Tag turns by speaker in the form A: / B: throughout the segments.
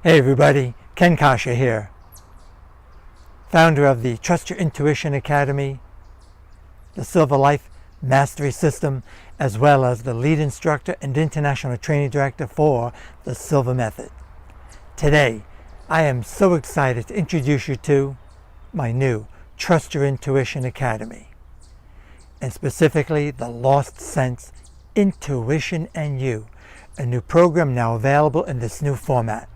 A: Hey everybody, Ken Coscia here, founder of the Trust Your Intuition Academy, the Silva Mastery System, as well as the lead instructor and international training director for the Silva Method. Today, I am so excited to introduce you to my new Trust Your Intuition Academy, and specifically the Lost Sense, Intuition and You, a new program now available in this new format.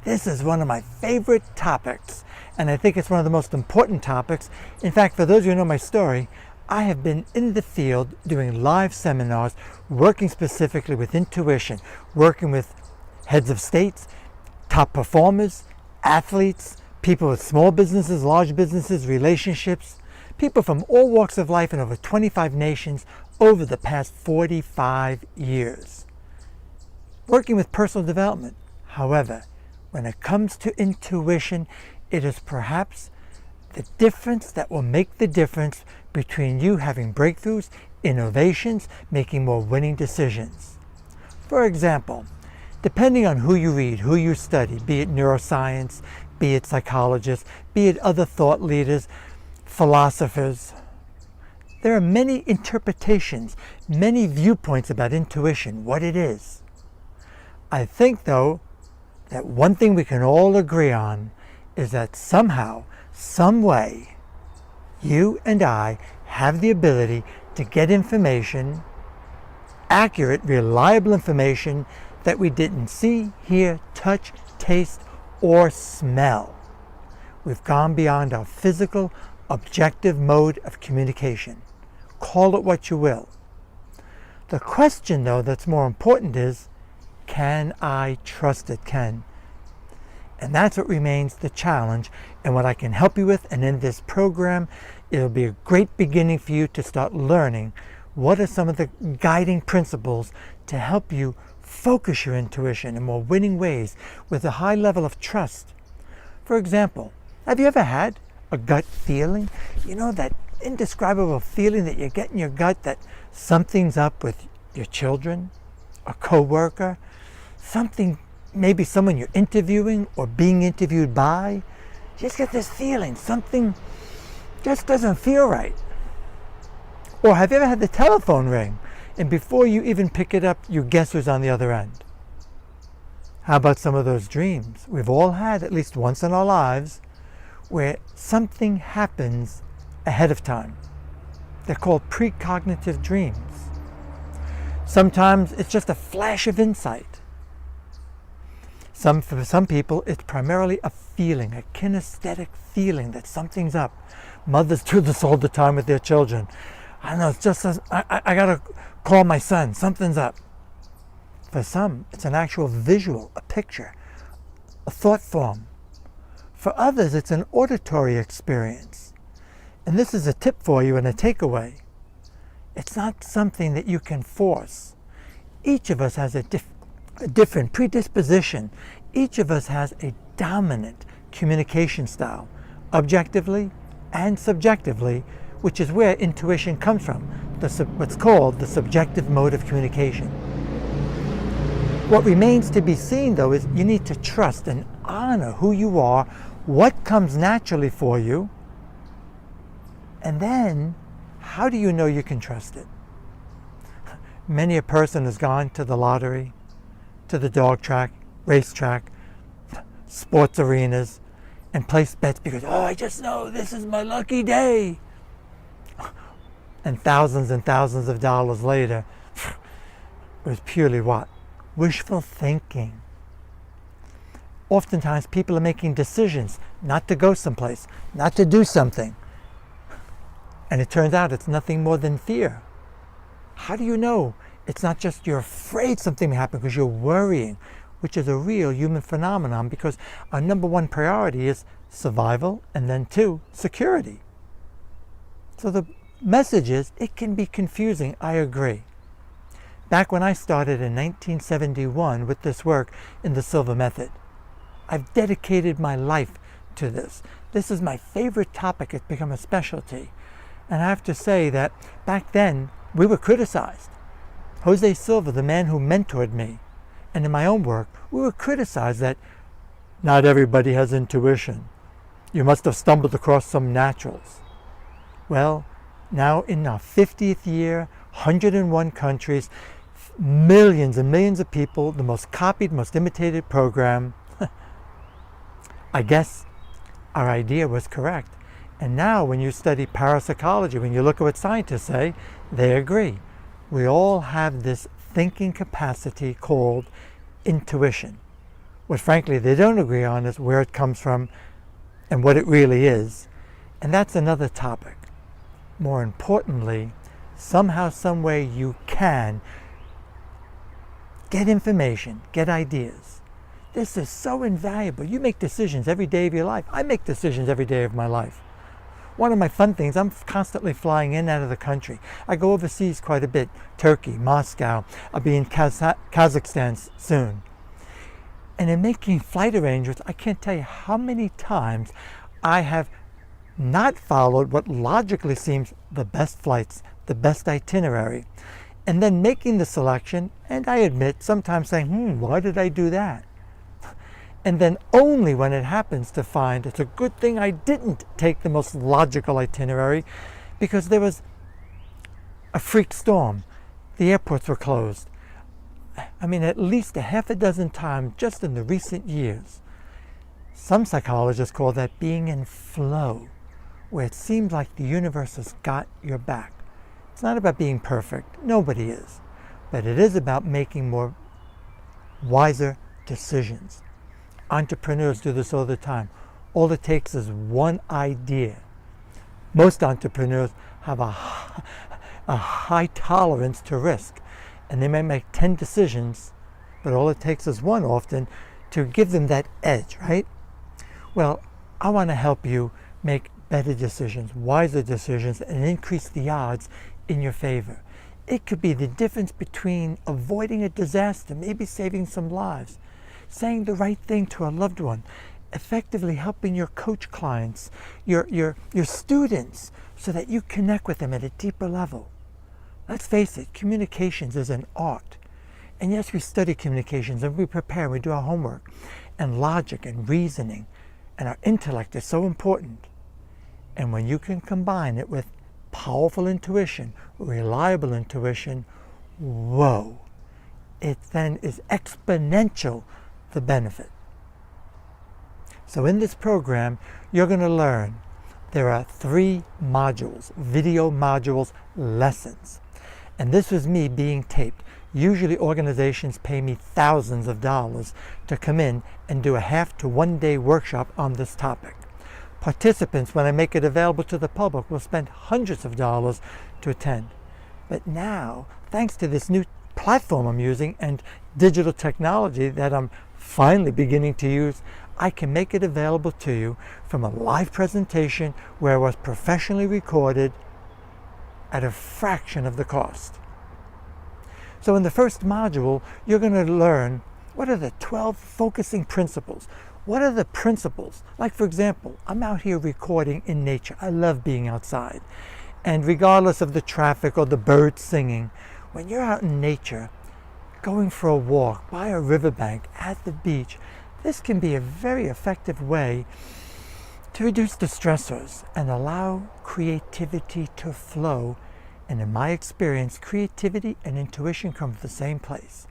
A: This is one of my favorite topics, and I think it's one of the most important topics. In fact, for those of you who know my story, I have been in the field doing live seminars, working specifically with intuition, working with heads of states, top performers, athletes, people with small businesses, large businesses, relationships, people from all walks of life in over 25 nations over the past 45 years. Working with personal development. However, when it comes to intuition, it is perhaps the difference that will make the difference between you having breakthroughs, innovations, making more winning decisions. For example, depending on who you read, who you study, be it neuroscience, be it psychologists, be it other thought leaders, philosophers, there are many interpretations, many viewpoints about intuition, what it is. I think, though, that one thing we can all agree on is that somehow, some way, you and I have the ability to get information, accurate, reliable information that we didn't see, hear, touch, taste, or smell. We've gone beyond our physical, objective mode of communication. Call it what you will. The question, though, that's more important is, can I trust it, Ken? And that's what remains the challenge and what I can help you with. And in this program, it'll be a great beginning for you to start learning what are some of the guiding principles to help you focus your intuition in more winning ways with a high level of trust. For example, have you ever had a gut feeling? You know, that indescribable feeling that you get in your gut that something's up with your children, a coworker, something, maybe someone you're interviewing or being interviewed by. You just get this feeling something just doesn't feel right. Or have you ever had the telephone ring and before you even pick it up, you guess who's on the other end? How about some of those dreams we've all had at least once in our lives where something happens ahead of time? They're called precognitive dreams. Sometimes it's just a flash of insight. For some people, it's primarily a feeling, a kinesthetic feeling that something's up. Mothers do this all the time with their children. I don't know, it's just, I gotta call my son, something's up. For some, it's an actual visual, a picture, a thought form. For others, it's an auditory experience. And this is a tip for you and a takeaway. It's not something that you can force. Each of us has a different predisposition. Each of us has a dominant communication style, objectively and subjectively, which is where intuition comes from, what's called the subjective mode of communication. What remains to be seen, though, is you need to trust and honor who you are, what comes naturally for you, and then how do you know you can trust it? Many a person has gone to the lottery, to the dog track, racetrack, sports arenas, and placed bets because, I just know this is my lucky day. And thousands of dollars later, it was purely what? Wishful thinking. Oftentimes people are making decisions not to go someplace, not to do something. And it turns out it's nothing more than fear. How do you know? It's not just you're afraid something may happen because you're worrying, which is a real human phenomenon because our number one priority is survival and then two, security. So the message is, it can be confusing, I agree. Back when I started in 1971 with this work in the Silva Method, I've dedicated my life to this. This is my favorite topic. It's become a specialty. And I have to say that back then, we were criticized. Jose Silva, the man who mentored me, And in my own work, we were criticized that not everybody has intuition. You must have stumbled across some naturals. Well, now in our 50th year, 101 countries, millions and millions of people, the most copied, most imitated program. I guess our idea was correct. And now when you study parapsychology, when you look at what scientists say, they agree. We all have this thinking capacity called intuition. What frankly they don't agree on is where it comes from and what it really is. And that's another topic. More importantly, somehow, some way you can get information, get ideas. This is so invaluable. You make decisions every day of your life. I make decisions every day of my life. One of my fun things, I'm constantly flying in and out of the country. I go overseas quite a bit. Turkey, Moscow. I'll be in Kazakhstan soon. And in making flight arrangements, I can't tell you how many times I have not followed what logically seems the best flights, the best itinerary, and then making the selection, and I admit sometimes saying, why did I do that? And then only when it happens to find it's a good thing I didn't take the most logical itinerary, because there was a freak storm. The airports were closed. I mean, at least a half a dozen times just in the recent years. Some psychologists call that being in flow, where it seems like the universe has got your back. It's not about being perfect. Nobody is. But it is about making more wiser decisions. Entrepreneurs do this all the time. All it takes is one idea. Most entrepreneurs have a high tolerance to risk, and they may make 10 decisions, but all it takes is one often to give them that edge, right? Well, I want to help you make better decisions, wiser decisions, and increase the odds in your favor. It could be the difference between avoiding a disaster, maybe saving some lives, saying the right thing to a loved one, effectively helping your coach clients, your students, so that you connect with them at a deeper level. Let's face it, communications is an art. And yes, we study communications and we prepare, we do our homework, and logic and reasoning, and our intellect is so important. And when you can combine it with powerful intuition, reliable intuition, whoa, it then is exponential, the benefit. So in this program, you're going to learn there are 3 modules, video modules, lessons. And this was me being taped. Usually organizations pay me thousands of dollars to come in and do a half to 1 day workshop on this topic. Participants, when I make it available to the public, will spend hundreds of dollars to attend. But now, thanks to this new platform I'm using and digital technology that I'm finally beginning to use, I can make it available to you from a live presentation where it was professionally recorded at a fraction of the cost. So in the first module, you're going to learn what are the 12 focusing principles. What are the principles? Like, for example, I'm out here recording in nature. I love being outside. And regardless of the traffic or the birds singing, when you're out in nature, going for a walk by a riverbank, at the beach, this can be a very effective way to reduce the stressors and allow creativity to flow. And in my experience, creativity and intuition come from the same place.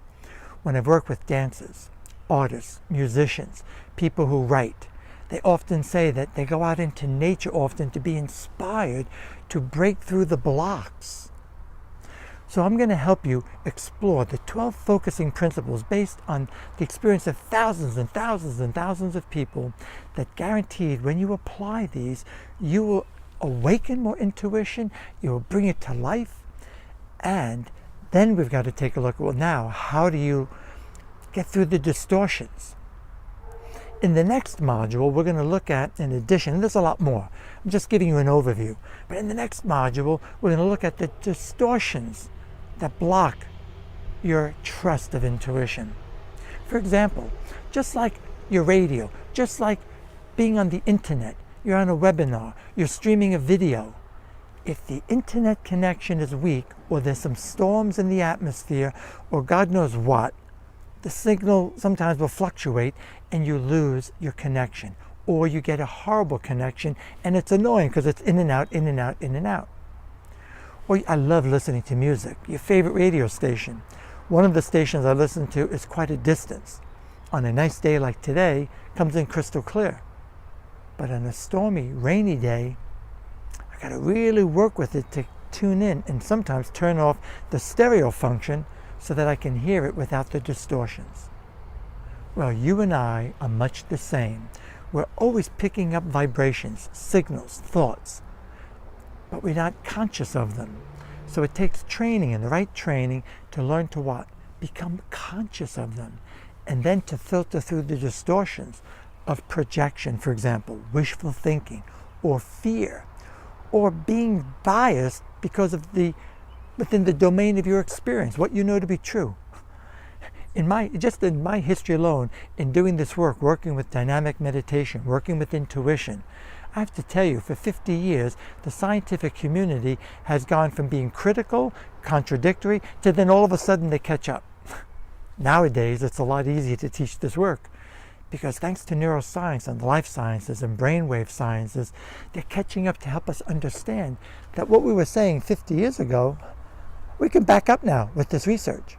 A: When I've worked with dancers, artists, musicians, people who write, they often say that they go out into nature often to be inspired to break through the blocks. So I'm going to help you explore the 12 focusing principles based on the experience of thousands and thousands and thousands of people that guaranteed when you apply these, you will awaken more intuition, you will bring it to life, and then we've got to take a look at, well, now, how do you get through the distortions? In the next module, we're going to look at, in addition, and there's a lot more, I'm just giving you an overview, but in the next module, we're going to look at the distortions that block your trust of intuition. For example, just like your radio, just like being on the internet, you're on a webinar, you're streaming a video. If the internet connection is weak, or there's some storms in the atmosphere, or God knows what, the signal sometimes will fluctuate and you lose your connection, or you get a horrible connection and it's annoying because it's in and out, in and out, in and out. Or I love listening to music, your favorite radio station. One of the stations I listen to is quite a distance. On a nice day like today, comes in crystal clear. But on a stormy, rainy day, I gotta really work with it to tune in and sometimes turn off the stereo function so that I can hear it without the distortions. Well, you and I are much the same. We're always picking up vibrations, signals, thoughts, but we're not conscious of them. So it takes training, and the right training, to learn to what? Become conscious of them, and then to filter through the distortions of projection, for example, wishful thinking, or fear, or being biased because of within the domain of your experience, what you know to be true. Just in my history alone, in doing this work, working with dynamic meditation, working with intuition, I have to tell you, for 50 years, the scientific community has gone from being critical, contradictory, to then all of a sudden they catch up. Nowadays, it's a lot easier to teach this work because thanks to neuroscience and life sciences and brainwave sciences, they're catching up to help us understand that what we were saying 50 years ago, we can back up now with this research.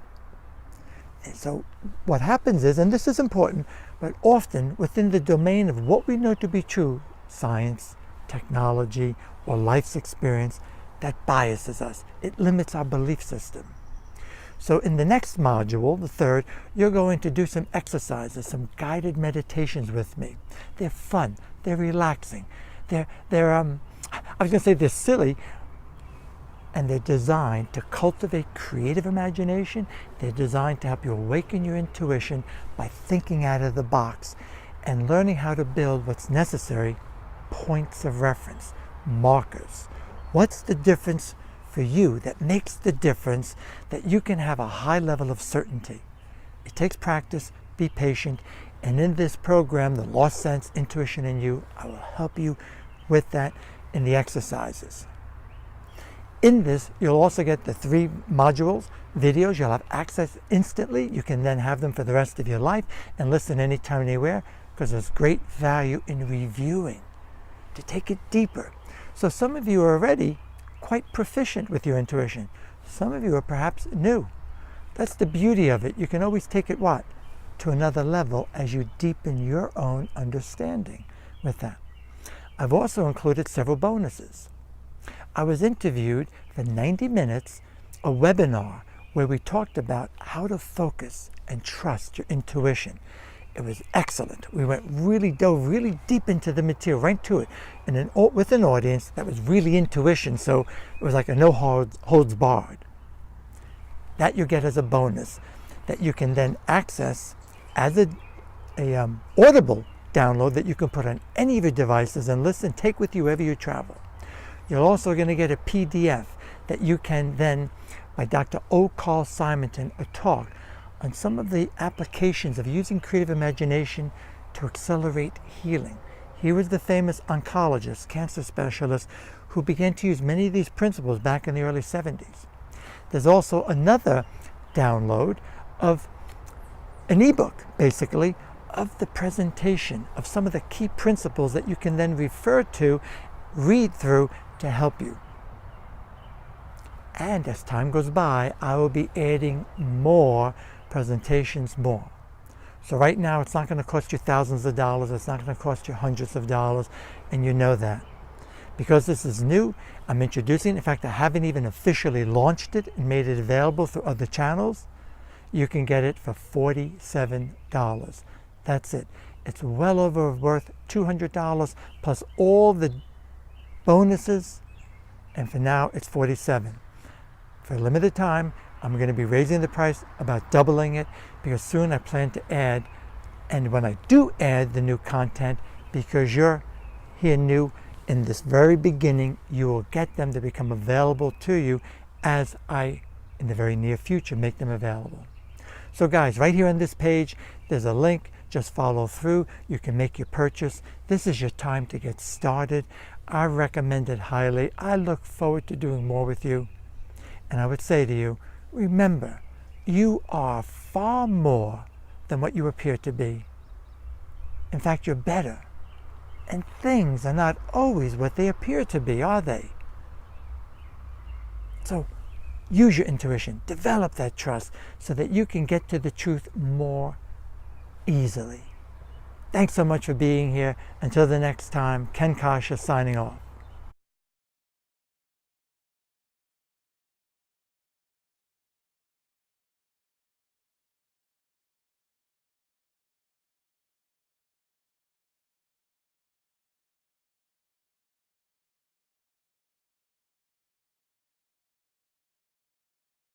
A: And so what happens is, and this is important, but often within the domain of what we know to be true, science, technology, or life's experience, that biases us. It limits our belief system. So in the next module, the third, you're going to do some exercises, some guided meditations with me. They're fun, they're relaxing, I was going to say they're silly, and they're designed to cultivate creative imagination. They're designed to help you awaken your intuition by thinking out of the box and learning how to build what's necessary, points of reference, markers. What's the difference for you that makes the difference that you can have a high level of certainty? It takes practice, be patient, and in this program, the Lost Sense, Intuition in You, I will help you with that in the exercises. In this, you'll also get the 3 modules, videos. You'll have access instantly. You can then have them for the rest of your life and listen anytime, anywhere, because there's great value in reviewing to take it deeper. So some of you are already quite proficient with your intuition. Some of you are perhaps new. That's the beauty of it. You can always take it what? To another level as you deepen your own understanding with that. I've also included several bonuses. I was interviewed for 90 minutes, a webinar where we talked about how to focus and trust your intuition. It was excellent. We dove really deep into the material, right to it, and with an audience that was really intuition, so it was like a no holds barred. That you get as a bonus that you can then access as a audible download that you can put on any of your devices and listen, take with you wherever you travel. You're also going to get a PDF that you can then, by Dr. O. Carl Simonton, a talk on some of the applications of using creative imagination to accelerate healing. He was the famous oncologist, cancer specialist, who began to use many of these principles back in the early 70s. There's also another download of an ebook, basically, of the presentation of some of the key principles that you can then refer to, read through, to help you. And as time goes by, I will be adding more presentations more. So right now it's not going to cost you thousands of dollars, it's not going to cost you hundreds of dollars, and you know that. Because this is new, I'm introducing it. In fact, I haven't even officially launched it and made it available through other channels. You can get it for $47. That's it. It's well over worth $200 plus all the bonuses, and for now it's $47. For a limited time, I'm going to be raising the price, about doubling it, because soon I plan to add, and when I do add the new content, because you're here new in this very beginning, you will get them to become available to you as I, in the very near future, make them available. So guys, right here on this page, there's a link. Just follow through. You can make your purchase. This is your time to get started. I recommend it highly. I look forward to doing more with you. And I would say to you, remember, you are far more than what you appear to be. In fact, you're better. And things are not always what they appear to be, are they? So use your intuition, develop that trust so that you can get to the truth more easily. Thanks so much for being here. Until the next time, Ken Coscia signing off.